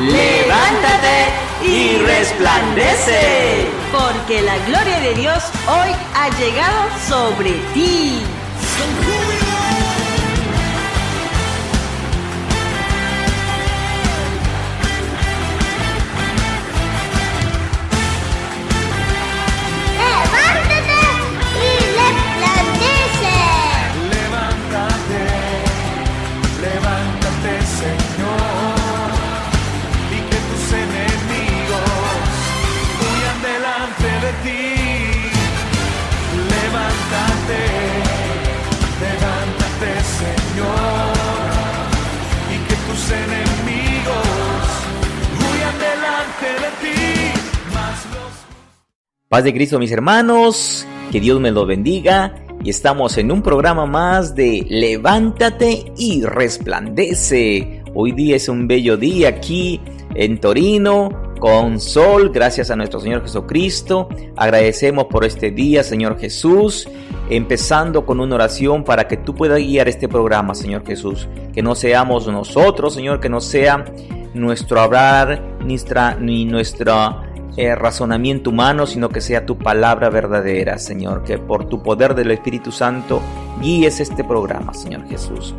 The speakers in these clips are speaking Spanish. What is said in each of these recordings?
levántate y resplandece, porque la gloria de Dios hoy ha llegado sobre ti. Paz de Cristo, mis hermanos, que Dios me los bendiga, y estamos en un programa más de Levántate y Resplandece. Hoy día es un bello día aquí en Torino, con sol, gracias a nuestro Señor Jesucristo. Agradecemos por este día, Señor Jesús, empezando con una oración para que tú puedas guiar este programa, Señor Jesús. Que no seamos nosotros, Señor, que no sea nuestro hablar ni nuestra razonamiento humano, sino que sea tu palabra verdadera, Señor, que por tu poder del Espíritu Santo guíes este programa, Señor Jesús.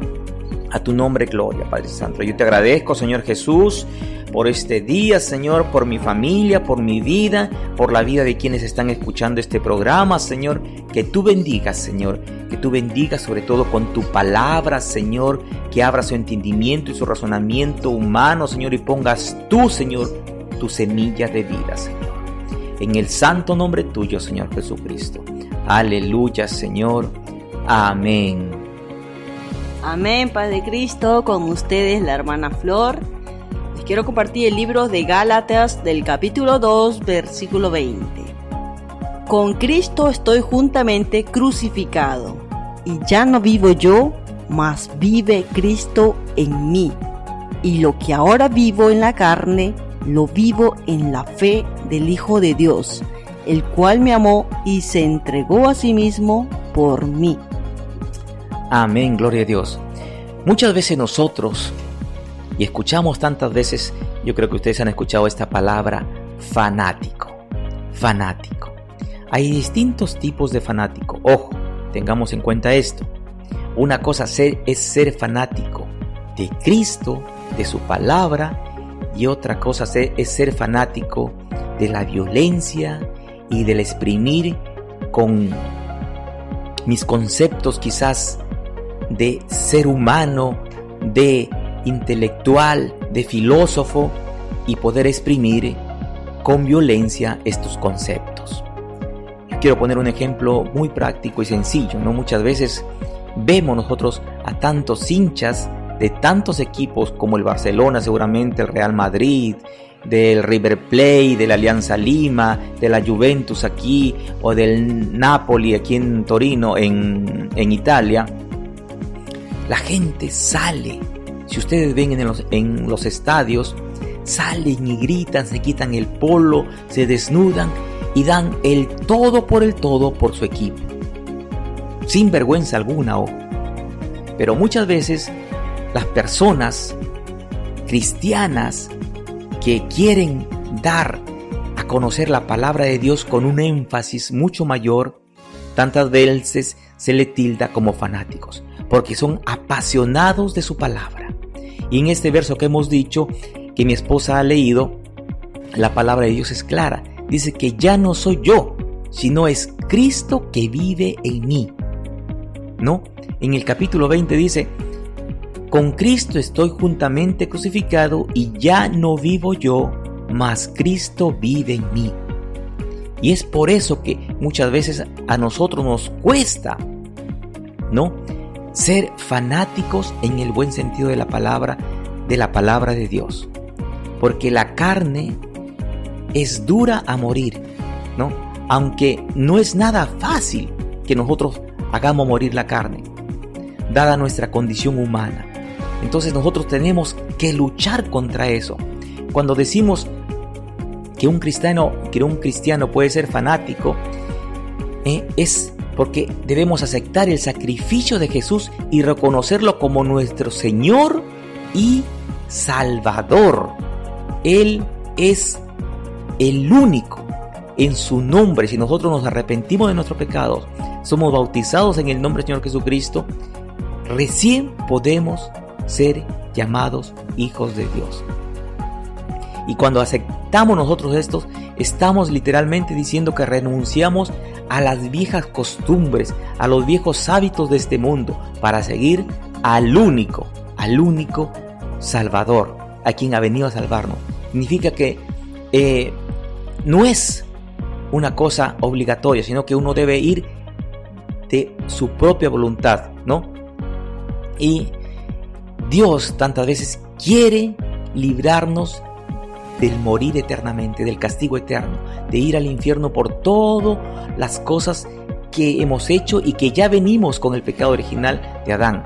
A tu nombre, gloria, Padre Santo. Yo te agradezco, Señor Jesús, por este día, Señor, por mi familia, por mi vida, por la vida de quienes están escuchando este programa, Señor. Que tú bendigas, Señor, que tú bendigas sobre todo con tu palabra, Señor, que abra su entendimiento y su razonamiento humano, Señor, y pongas tú, Señor, tu semilla de vida, Señor. En el santo nombre tuyo, Señor Jesucristo. Aleluya, Señor. Amén. Amén, Paz de Cristo. Con ustedes la hermana Flor. Les quiero compartir el libro de Gálatas del capítulo 2, versículo 20. Con Cristo estoy juntamente crucificado, y ya no vivo yo, mas vive Cristo en mí. Y lo que ahora vivo en la carne, lo vivo en la fe del Hijo de Dios, el cual me amó y se entregó a sí mismo por mí. Amén, gloria a Dios. Muchas veces nosotros, y escuchamos tantas veces, yo creo que ustedes han escuchado esta palabra, fanático. Fanático. Hay distintos tipos de fanático. Ojo, tengamos en cuenta esto. Una cosa es ser fanático de Cristo, de su palabra, y otra cosa es ser fanático de la violencia y del exprimir con mis conceptos quizás de ser humano, de intelectual, de filósofo, y poder exprimir con violencia estos conceptos. Yo quiero poner un ejemplo muy práctico y sencillo, ¿no? Muchas veces vemos nosotros a tantos hinchas de tantos equipos como el Barcelona, seguramente el Real Madrid, del River Plate, de la Alianza Lima, de la Juventus aquí, o del Napoli aquí en Torino, en Italia. La gente sale, si ustedes ven en los estadios, salen y gritan, se quitan el polo, se desnudan y dan el todo por su equipo, sin vergüenza alguna, ojo. Pero muchas veces las personas cristianas que quieren dar a conocer la palabra de Dios con un énfasis mucho mayor, tantas veces se le tilda como fanáticos, porque son apasionados de su palabra. Y en este verso que hemos dicho, que mi esposa ha leído, la palabra de Dios es clara. Dice que ya no soy yo, sino es Cristo que vive en mí, ¿no? En el capítulo 20 dice: con Cristo estoy juntamente crucificado, y ya no vivo yo, mas Cristo vive en mí. Y es por eso que muchas veces a nosotros nos cuesta, ¿no?, ser fanáticos en el buen sentido de la palabra de Dios. Porque la carne es dura a morir, ¿no? Aunque no es nada fácil que nosotros hagamos morir la carne, dada nuestra condición humana. Entonces nosotros tenemos que luchar contra eso. Cuando decimos que un cristiano puede ser fanático, es porque debemos aceptar el sacrificio de Jesús y reconocerlo como nuestro Señor y Salvador. Él es el único. En su nombre, si nosotros nos arrepentimos de nuestros pecados, somos bautizados en el nombre del Señor Jesucristo, recién podemos ser llamados hijos de Dios. Y cuando aceptamos nosotros esto, estamos literalmente diciendo que renunciamos a las viejas costumbres, a los viejos hábitos de este mundo, para seguir al único Salvador, a quien ha venido a salvarnos. Significa que no es una cosa obligatoria, sino que uno debe ir de su propia voluntad, ¿no? Y Dios tantas veces quiere librarnos del morir eternamente, del castigo eterno, de ir al infierno por todas las cosas que hemos hecho y que ya venimos con el pecado original de Adán,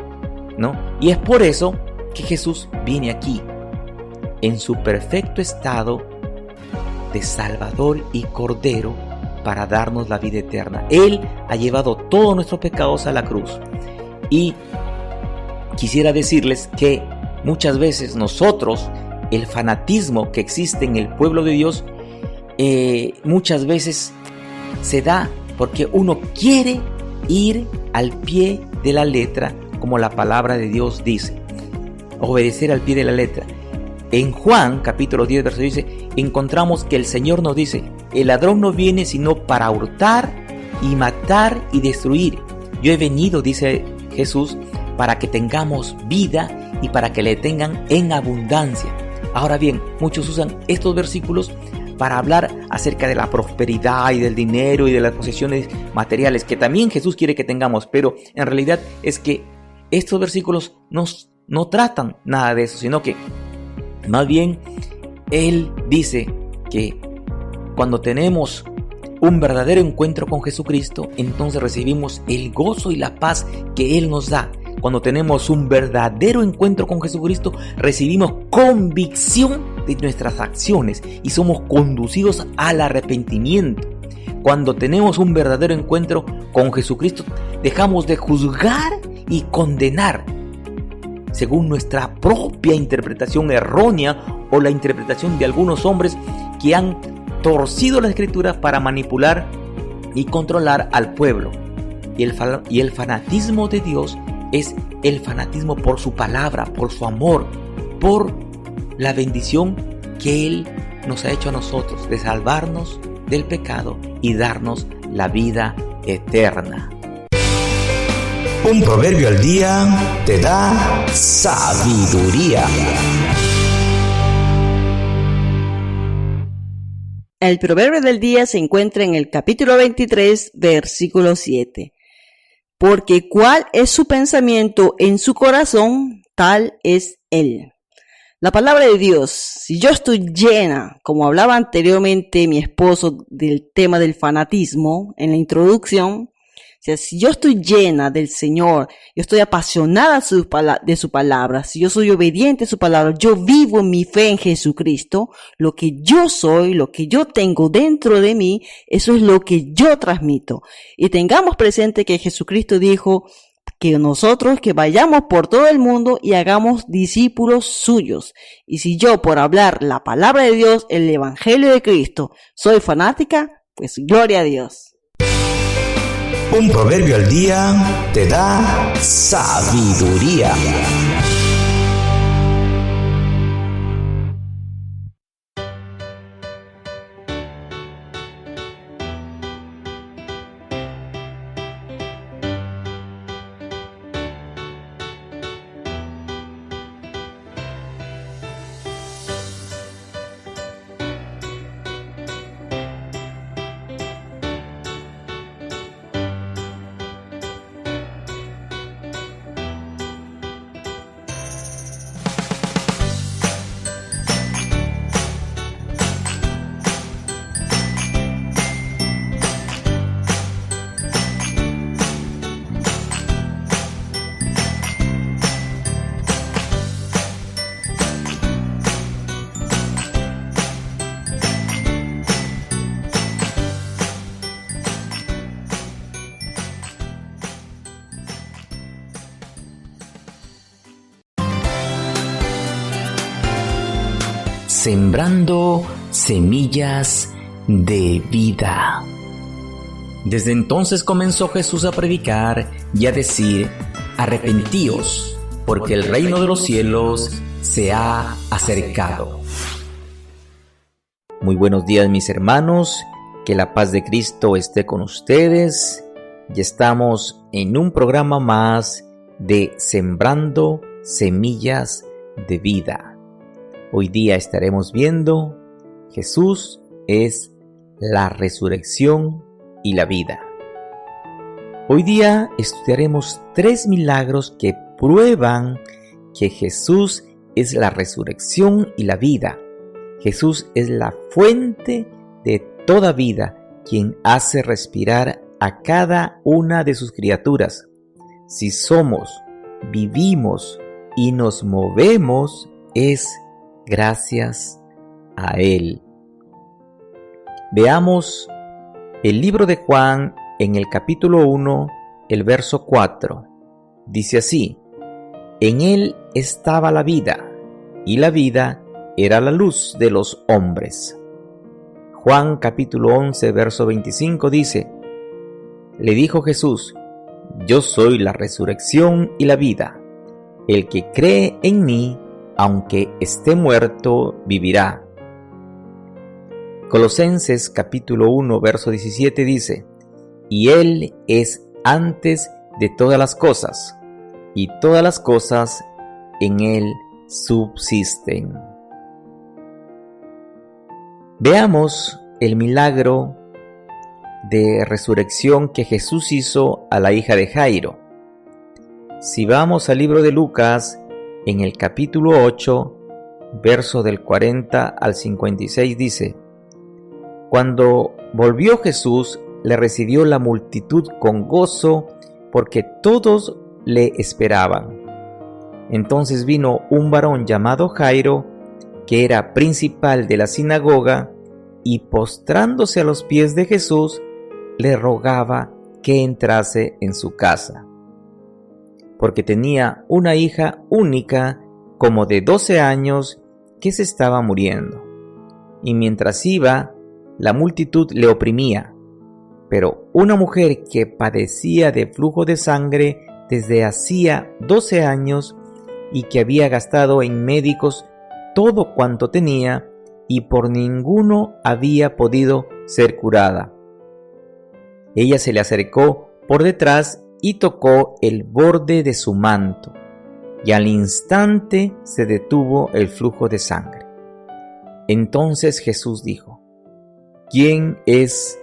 ¿no? Y es por eso que Jesús viene aquí, en su perfecto estado de Salvador y Cordero, para darnos la vida eterna. Él ha llevado todos nuestros pecados a la cruz. Y quisiera decirles que muchas veces nosotros, el fanatismo que existe en el pueblo de Dios, muchas veces se da porque uno quiere ir al pie de la letra, como la palabra de Dios dice, obedecer al pie de la letra. En Juan capítulo 10 verso dice, encontramos que el Señor nos dice, el ladrón no viene sino para hurtar y matar y destruir. Yo he venido, dice Jesús, para que tengamos vida y para que le tengan en abundancia. Ahora bien, muchos usan estos versículos para hablar acerca de la prosperidad y del dinero y de las posesiones materiales, que también Jesús quiere que tengamos, pero en realidad es que estos versículos no tratan nada de eso, sino que más bien Él dice que cuando tenemos un verdadero encuentro con Jesucristo, entonces recibimos el gozo y la paz que Él nos da. Cuando tenemos un verdadero encuentro con Jesucristo, recibimos convicción de nuestras acciones y somos conducidos al arrepentimiento. Cuando tenemos un verdadero encuentro con Jesucristo, dejamos de juzgar y condenar según nuestra propia interpretación errónea o la interpretación de algunos hombres que han torcido la Escritura para manipular y controlar al pueblo. Y el fanatismo de Dios es el fanatismo por su palabra, por su amor, por la bendición que Él nos ha hecho a nosotros de salvarnos del pecado y darnos la vida eterna. Un proverbio al día te da sabiduría. El proverbio del día se encuentra en el capítulo 23, versículo 7. Porque cuál es su pensamiento en su corazón, tal es él. La palabra de Dios, si yo estoy llena, como hablaba anteriormente mi esposo del tema del fanatismo en la introducción, o sea, si yo estoy llena del Señor, yo estoy apasionada de su palabra, si yo soy obediente a su palabra, yo vivo en mi fe en Jesucristo, lo que yo soy, lo que yo tengo dentro de mí, eso es lo que yo transmito. Y tengamos presente que Jesucristo dijo que nosotros que vayamos por todo el mundo y hagamos discípulos suyos. Y si yo por hablar la palabra de Dios, el evangelio de Cristo, soy fanática, pues gloria a Dios. Un proverbio al día te da sabiduría. sembrando semillas de vida. Desde entonces comenzó Jesús a predicar y a decir: arrepentíos, porque el reino de los cielos se ha acercado. Muy buenos días, mis hermanos, que la paz de Cristo esté con ustedes. Ya estamos en un programa más de Sembrando Semillas de Vida. Hoy día estaremos viendo: Jesús es la resurrección y la vida. Hoy día estudiaremos 3 milagros que prueban que Jesús es la resurrección y la vida. Jesús es la fuente de toda vida, quien hace respirar a cada una de sus criaturas. Si somos, vivimos y nos movemos, es gracias a Él. Veamos el libro de Juan en el capítulo 1, el verso 4. Dice así: en Él estaba la vida, y la vida era la luz de los hombres. Juan capítulo 11, verso 25 dice: le dijo Jesús: yo soy la resurrección y la vida. El que cree en mí, aunque esté muerto, vivirá. Colosenses capítulo 1, verso 17 dice: y Él es antes de todas las cosas, y todas las cosas en Él subsisten. Veamos el milagro de resurrección que Jesús hizo a la hija de Jairo. Si vamos al libro de Lucas, en el capítulo 8, verso del 40 al 56 dice: cuando volvió Jesús, le recibió la multitud con gozo, porque todos le esperaban. Entonces vino un varón llamado Jairo, que era principal de la sinagoga, y postrándose a los pies de Jesús, le rogaba que entrase en su casa, porque tenía una hija única, como de 12 años, que se estaba muriendo. Y mientras iba, la multitud le oprimía. Pero una mujer que padecía de flujo de sangre desde hacía 12 años y que había gastado en médicos todo cuanto tenía, y por ninguno había podido ser curada. Ella se le acercó por detrás y tocó el borde de su manto, y al instante se detuvo el flujo de sangre. Entonces Jesús dijo: ¿quién es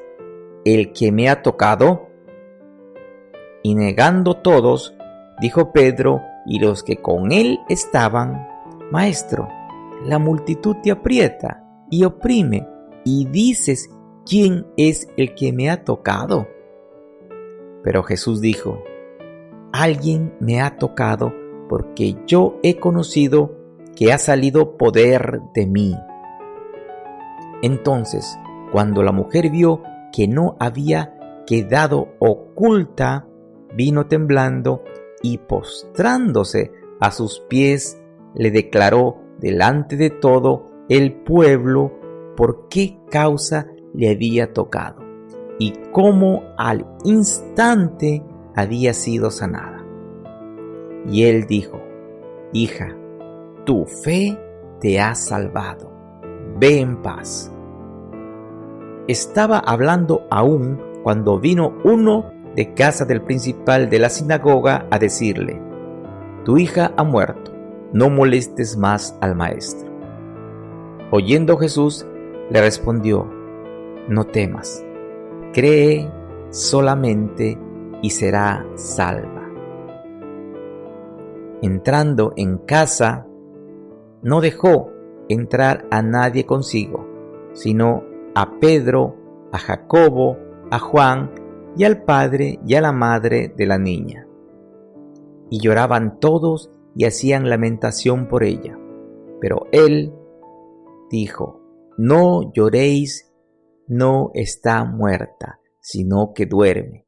el que me ha tocado? Y negando todos, dijo Pedro y los que con él estaban: Maestro, la multitud te aprieta y oprime, y dices: ¿quién es el que me ha tocado? Pero Jesús dijo: alguien me ha tocado, porque yo he conocido que ha salido poder de mí. Entonces, cuando la mujer vio que no había quedado oculta, vino temblando y postrándose a sus pies, le declaró delante de todo el pueblo por qué causa le había tocado y cómo al instante había sido sanada. Y él dijo: hija, tu fe te ha salvado, ve en paz. Estaba hablando aún cuando vino uno de casa del principal de la sinagoga a decirle: tu hija ha muerto, no molestes más al maestro. Oyendo Jesús, le respondió: no temas, cree solamente y será salva. Entrando en casa, no dejó entrar a nadie consigo, sino a Pedro, a Jacobo, a Juan y al padre y a la madre de la niña. Y lloraban todos y hacían lamentación por ella. Pero él dijo: no lloréis, no está muerta, sino que duerme.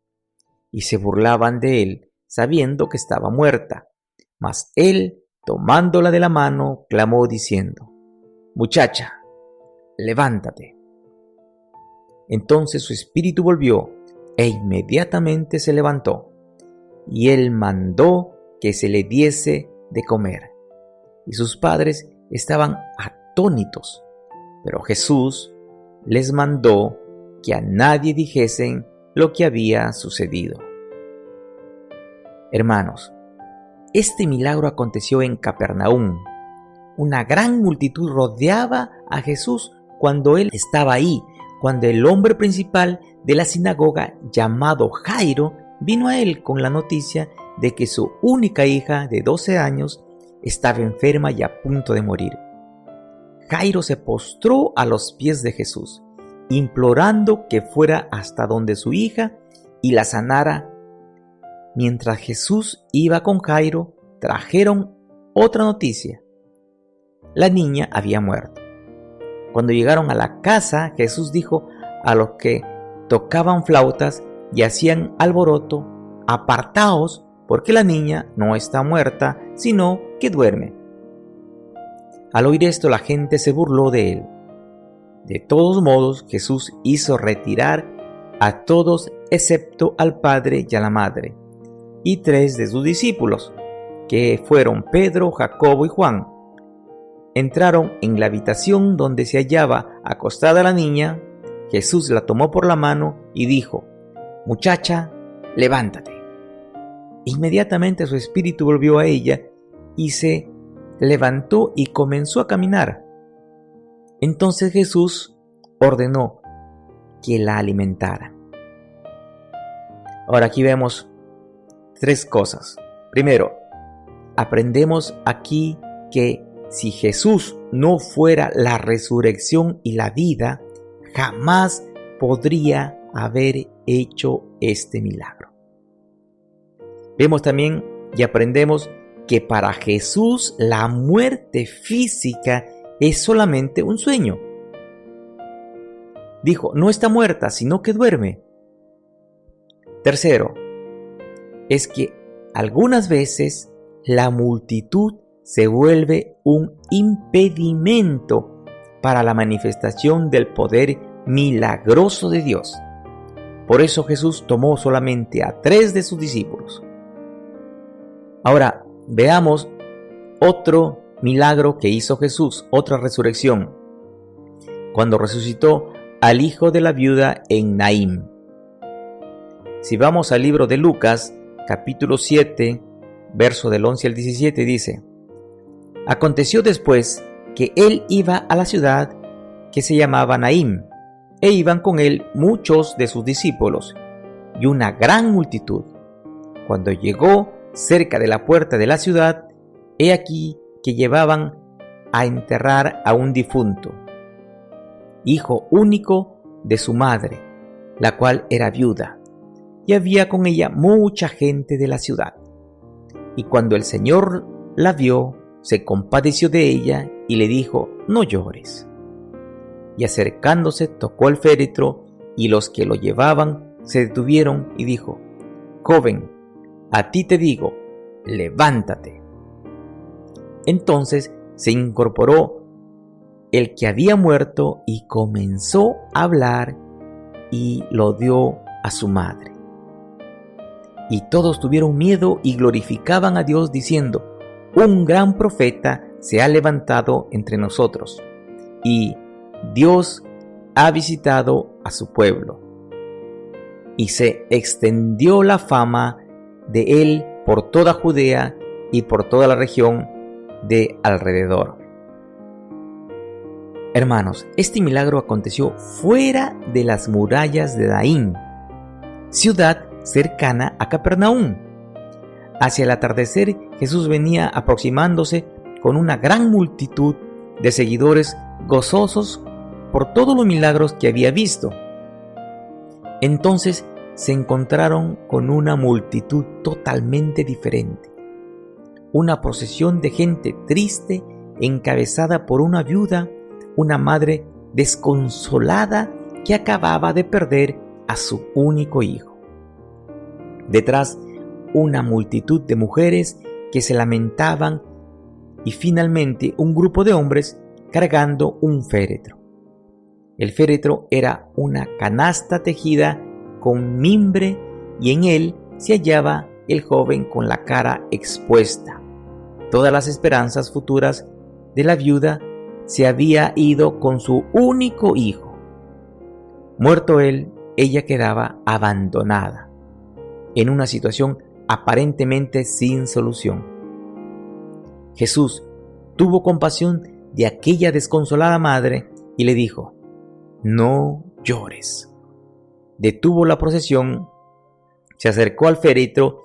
Y se burlaban de él, sabiendo que estaba muerta. Mas él, tomándola de la mano, clamó diciendo: muchacha, levántate. Entonces su espíritu volvió e inmediatamente se levantó, y él mandó que se le diese de comer. Y sus padres estaban atónitos, pero Jesús les mandó que a nadie dijesen lo que había sucedido. Hermanos, este milagro aconteció en Capernaum. Una gran multitud rodeaba a Jesús cuando él estaba ahí, cuando el hombre principal de la sinagoga, llamado Jairo, vino a él con la noticia de que su única hija de 12 años estaba enferma y a punto de morir. Jairo se postró a los pies de Jesús, implorando que fuera hasta donde su hija y la sanara. Mientras Jesús iba con Jairo, trajeron otra noticia. La niña había muerto. Cuando llegaron a la casa, Jesús dijo a los que tocaban flautas y hacían alboroto: apartaos, porque la niña no está muerta, sino que duerme. Al oír esto, la gente se burló de él. De todos modos, Jesús hizo retirar a todos excepto al padre y a la madre, y 3 de sus discípulos, que fueron Pedro, Jacobo y Juan. Entraron en la habitación donde se hallaba acostada la niña. Jesús la tomó por la mano y dijo: muchacha, levántate. Inmediatamente su espíritu volvió a ella y se levantó y comenzó a caminar. Entonces Jesús ordenó que la alimentaran. Ahora aquí vemos 3 cosas. Primero, aprendemos aquí que si Jesús no fuera la resurrección y la vida, jamás podría haber hecho este milagro. Vemos también y aprendemos que para Jesús la muerte física es solamente un sueño. Dijo, no está muerta, sino que duerme. Tercero, es que algunas veces la multitud se vuelve un impedimento para la manifestación del poder milagroso de Dios. Por eso Jesús tomó solamente a 3 de sus discípulos. Ahora veamos otro milagro que hizo Jesús, otra resurrección, cuando resucitó al hijo de la viuda en Naín. Si vamos al libro de Lucas, capítulo 7, verso del 11 al 17, dice: Aconteció después que él iba a la ciudad que se llamaba Naín, e iban con él muchos de sus discípulos y una gran multitud. Cuando llegó cerca de la puerta de la ciudad, he aquí que llevaban a enterrar a un difunto, hijo único de su madre, la cual era viuda, y había con ella mucha gente de la ciudad. Y cuando el Señor la vio, se compadeció de ella y le dijo: no llores. Y acercándose tocó el féretro, y los que lo llevaban se detuvieron y dijo: joven, a ti te digo, levántate. Entonces se incorporó el que había muerto y comenzó a hablar, y lo dio a su madre. Y todos tuvieron miedo y glorificaban a Dios diciendo: un gran profeta se ha levantado entre nosotros, y Dios ha visitado a su pueblo. Y se extendió la fama de él por toda Judea y por toda la región de alrededor. Hermanos, este milagro aconteció fuera de las murallas de Naín, ciudad cercana a Capernaum. Hacia el atardecer, Jesús venía aproximándose con una gran multitud de seguidores gozosos por todos los milagros que había visto. Entonces se encontraron con una multitud totalmente diferente. Una procesión de gente triste encabezada por una viuda, una madre desconsolada que acababa de perder a su único hijo. Detrás, una multitud de mujeres que se lamentaban, y finalmente un grupo de hombres cargando un féretro. El féretro era una canasta tejida con mimbre y en él se hallaba el joven con la cara expuesta. Todas las esperanzas futuras de la viuda se había ido con su único hijo. Muerto él, ella quedaba abandonada, en una situación aparentemente sin solución. Jesús tuvo compasión de aquella desconsolada madre y le dijo: «No llores». Detuvo la procesión, se acercó al féretro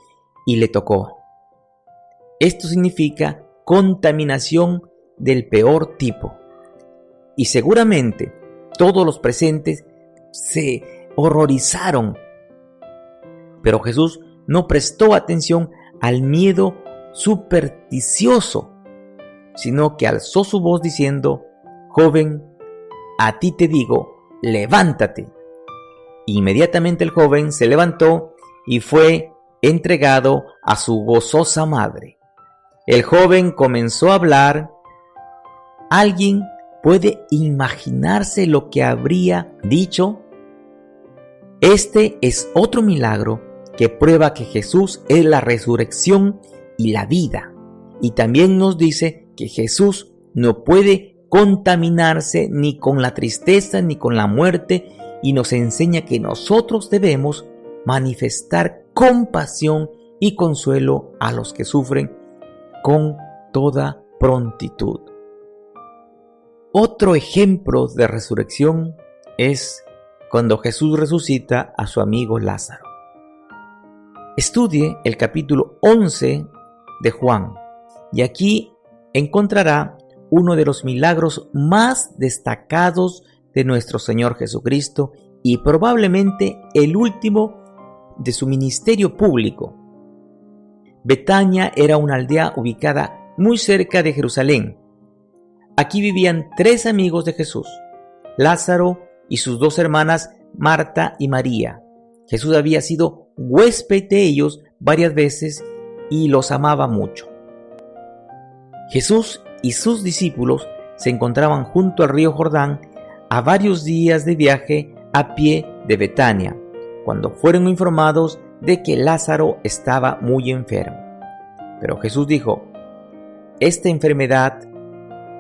y le tocó. Esto significa contaminación del peor tipo. Y seguramente todos los presentes se horrorizaron. Pero Jesús no prestó atención al miedo supersticioso, sino que alzó su voz diciendo: «Joven, a ti te digo, levántate». Inmediatamente el joven se levantó y fue entregado a su gozosa madre. El joven comenzó a hablar. ¿Alguien puede imaginarse lo que habría dicho? Este es otro milagro que prueba que Jesús es la resurrección y la vida. Y también nos dice que Jesús no puede contaminarse ni con la tristeza ni con la muerte, y nos enseña que nosotros debemos manifestar compasión y consuelo a los que sufren con toda prontitud. Otro ejemplo de resurrección es cuando Jesús resucita a su amigo Lázaro. Estudie el capítulo 11 de Juan y aquí encontrará uno de los milagros más destacados de nuestro Señor Jesucristo y probablemente el último de su ministerio público. Betania era una aldea ubicada muy cerca de Jerusalén. Aquí vivían 3 amigos de Jesús: Lázaro y sus 2 hermanas Marta y María. Jesús había sido huésped de ellos varias veces y los amaba mucho. Jesús y sus discípulos se encontraban junto al río Jordán, a varios días de viaje a pie de Betania, cuando fueron informados de que Lázaro estaba muy enfermo. Pero Jesús dijo: «Esta enfermedad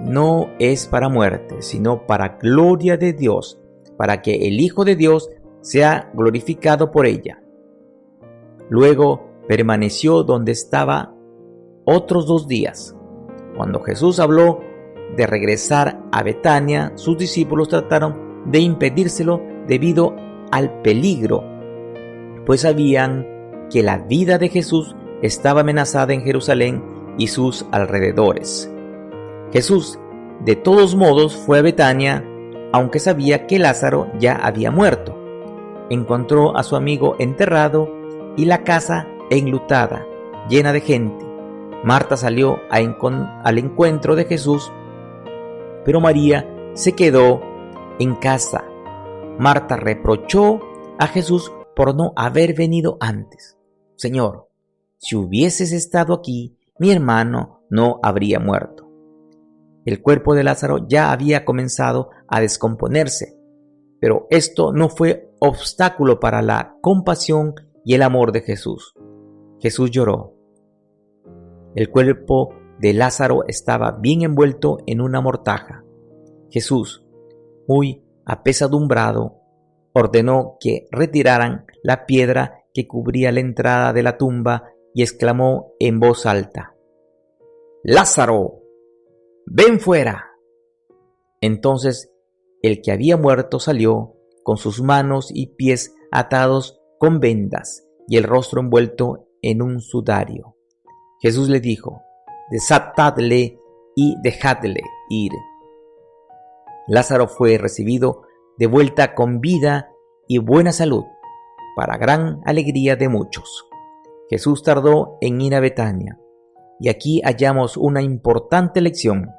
no es para muerte, sino para gloria de Dios, para que el Hijo de Dios sea glorificado por ella». Luego permaneció donde estaba otros 2 días. Cuando Jesús habló de regresar a Betania, sus discípulos trataron de impedírselo debido al peligro, pues sabían que la vida de Jesús estaba amenazada en Jerusalén y sus alrededores. Jesús, de todos modos, fue a Betania, aunque sabía que Lázaro ya había muerto. Encontró a su amigo enterrado y la casa enlutada, llena de gente. Marta salió al encuentro de Jesús, pero María se quedó en casa. Marta reprochó a Jesús por no haber venido antes. «Señor, si hubieses estado aquí, mi hermano no habría muerto». El cuerpo de Lázaro ya había comenzado a descomponerse, pero esto no fue obstáculo para la compasión y el amor de Jesús. Jesús lloró. El cuerpo de Lázaro estaba bien envuelto en una mortaja. Jesús, muy apesadumbrado, ordenó que retiraran la piedra que cubría la entrada de la tumba y exclamó en voz alta: «¡Lázaro, ven fuera!». Entonces el que había muerto salió con sus manos y pies atados con vendas y el rostro envuelto en un sudario. Jesús le dijo: «Desatadle y dejadle ir». Lázaro fue recibido de vuelta con vida y buena salud, para gran alegría de muchos. Jesús tardó en ir a Betania, y aquí hallamos una importante lección.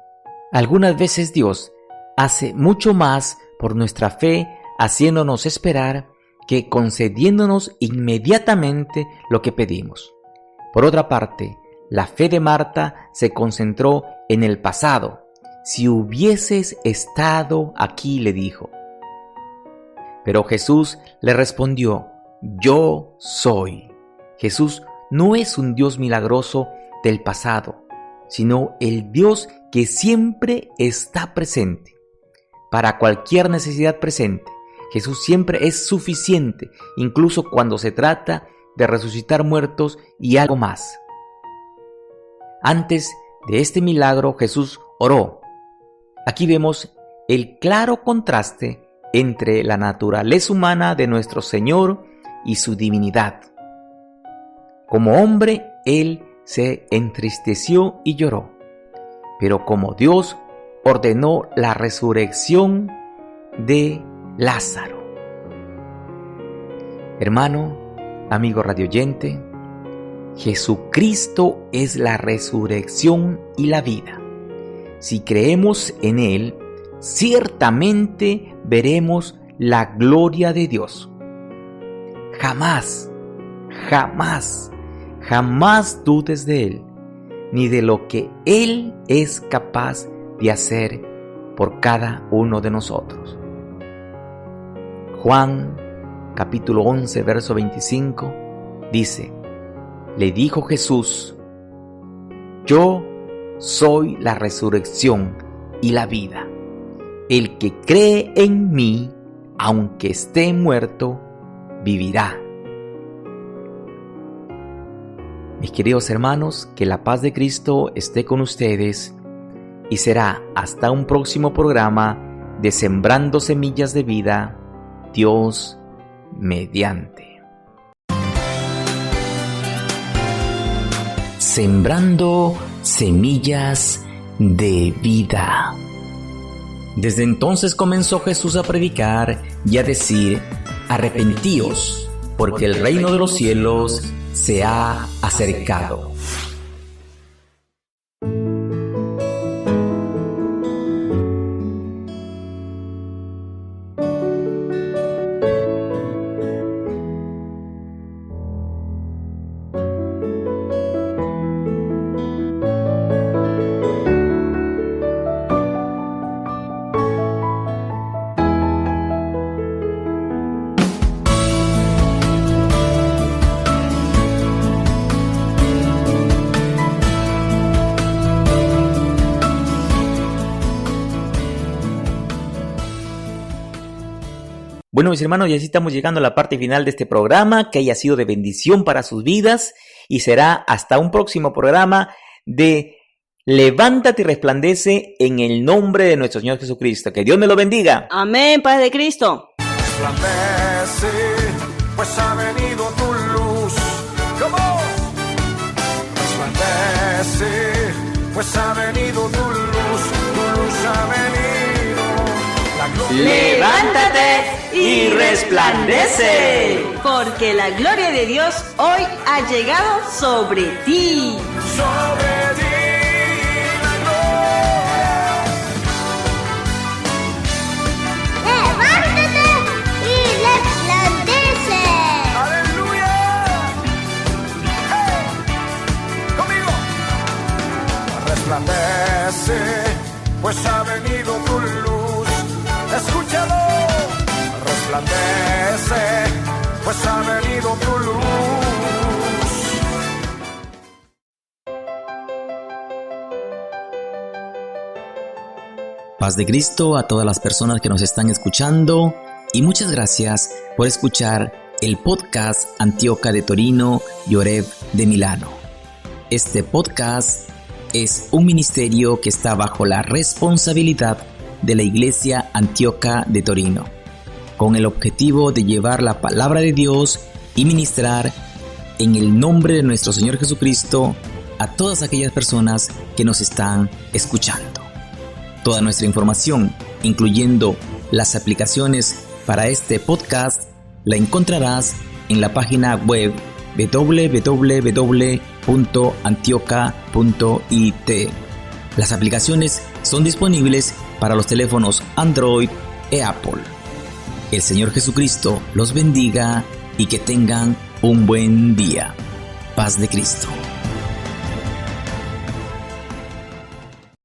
Algunas veces Dios hace mucho más por nuestra fe, haciéndonos esperar, que concediéndonos inmediatamente lo que pedimos. Por otra parte, la fe de Marta se concentró en el pasado. si hubieses estado aquí, le dijo. Pero Jesús le respondió, yo soy. Jesús no es un Dios milagroso del pasado, sino el Dios que siempre está presente. Para cualquier necesidad presente, Jesús siempre es suficiente, incluso cuando se trata de resucitar muertos y algo más. Antes de este milagro, Jesús oró. Aquí vemos el claro contraste entre la naturaleza humana de nuestro Señor y su divinidad. Como hombre, Él se entristeció y lloró, pero como Dios ordenó la resurrección de Lázaro. Hermano, amigo radioyente, Jesucristo es la resurrección y la vida. Si creemos en Él, ciertamente veremos la gloria de Dios. Jamás dudes de Él, ni de lo que Él es capaz de hacer por cada uno de nosotros. Juan capítulo 11, verso 25 dice, le dijo Jesús, yo soy la resurrección y la vida. El que cree en mí, aunque esté muerto, vivirá. Mis queridos hermanos, que la paz de Cristo esté con ustedes y será hasta un próximo programa de Sembrando Semillas de Vida, Dios mediante. Sembrando semillas de vida. Desde entonces comenzó Jesús a predicar y a decir, arrepentíos, porque el reino de los cielos se ha acercado. Bueno, mis hermanos, ya sí estamos llegando a la parte final de este programa, que haya sido de bendición para sus vidas y será hasta un próximo programa de Levántate y resplandece en el nombre de nuestro Señor Jesucristo. Que Dios me lo bendiga. Amén, paz de Cristo. Resplandece, pues ha venido tu luz. ¿Cómo? Resplandece, pues ha venido tu luz ha venido. La gloria. Levántate y resplandece, porque la gloria de Dios hoy ha llegado sobre ti. Sobre ti la gloria. Levántate y resplandece. Aleluya. Hey. Conmigo. Resplandece, pues ha venido tu luz. Escúchalo. Resplandece, pues ha venido tu luz. Paz de Cristo a todas las personas que nos están escuchando y muchas gracias por escuchar el podcast Antioca de Torino y Oreb de Milano. Este podcast es un ministerio que está bajo la responsabilidad de la Iglesia Antioca de Torino, con el objetivo de llevar la palabra de Dios y ministrar en el nombre de nuestro Señor Jesucristo a todas aquellas personas que nos están escuchando. Toda nuestra información, incluyendo las aplicaciones para este podcast, la encontrarás en la página web www.antioca.it. Las aplicaciones son disponibles para los teléfonos Android y Apple. El Señor Jesucristo los bendiga y que tengan un buen día. Paz de Cristo.